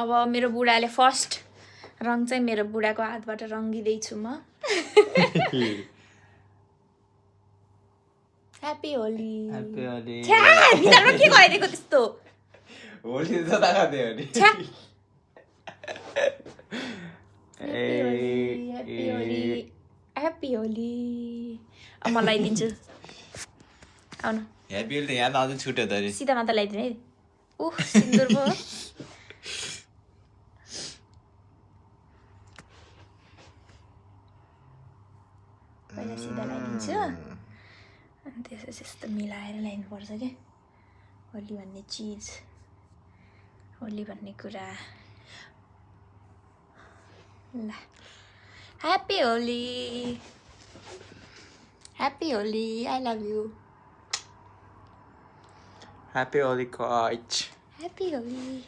अब मेरो बुढाले फर्स्ट रङ चाहिँ मेरो बुढाको हातबाट रङ्गिँदैछु म ह्यापी होली ह्यापी होली छ्या भित्रमा के गरिदिएको त्यस्तो होली त देखादे होली छ्या ह्यापी होली ह्यापी होली अब म लगाइदिन्छु आउनु ह्यापी होली त यहाँ आउँदै छुट्यो त अरे सिधा मात्र लगाइदिनु है उह सिन्दुर पो पहिला सिधा लगाइदिन्छु अनि त्यसपछि यस्तो मिलाएर लगाइदिनुपर्छ क्या होली भन्ने चिज होली भन्ने कुरा ल happy Holi happy Holi I love you happy Holi coach happy Holi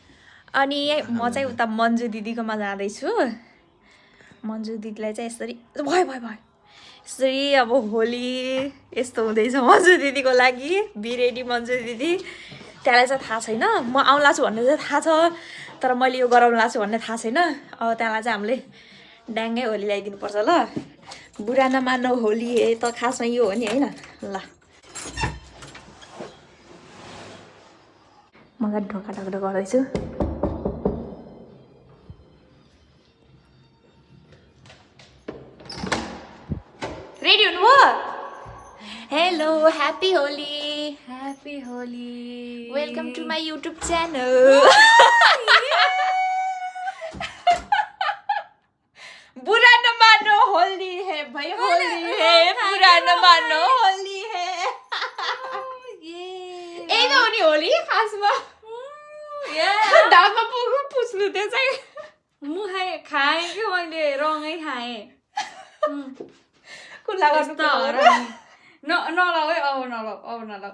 अनि म चाहिँ उता मन्जु दिदीकोमा जाँदैछु मन्जु दिदीलाई चाहिँ यसरी भयो भयो भयो यसरी अब होली यस्तो हुँदैछ मन्जु दिदीको लागि बिरेडी मन्जु दिदी त्यसलाई चाहिँ थाहा छैन म आउँला छु भन्ने चाहिँ थाहा छ तर मैले यो गराउला छु भन्ने थाहा छैन अब त्यसलाई चाहिँ हामीले ड्याङ्गै होली लगाइदिनुपर्छ ल बुढा नमान्नु होली त खासमा यो हो नि होइन ल म ढोका ढोका गर्दैछु रेडी हुनुभयो hello happy Holi happy Holi welcome to my YouTube channel बुरा नमानो होली है भाइ होली है बुरा नमानो होली है यही त हो नि होली खासमा ढाबा पुग्नु पुछ्नु त्यो चाहिँ म खाएँ कि मैले रङै खाएँ खुल्ला गर्नु त नलाऊ है अब नलाऊ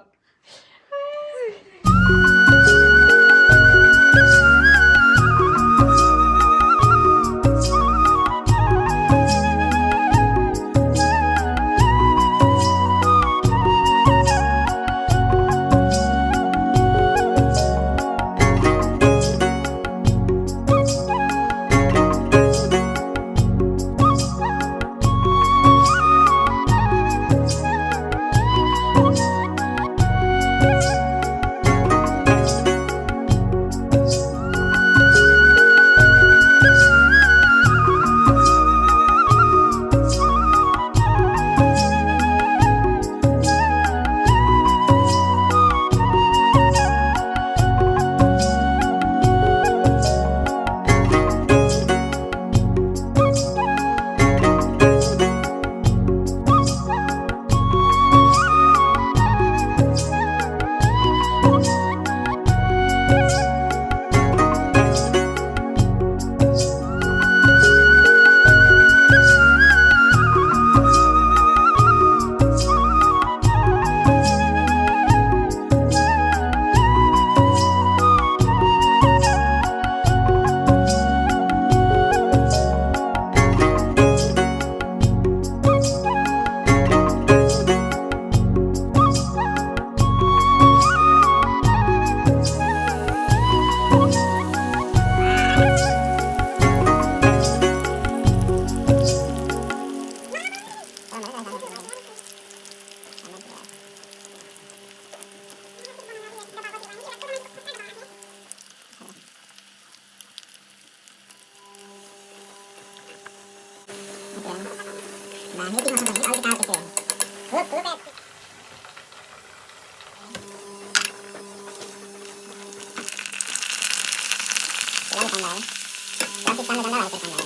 Plastic sana ganda lah itu sana.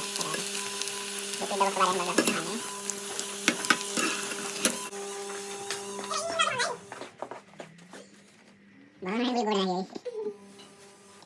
Itu double kemarin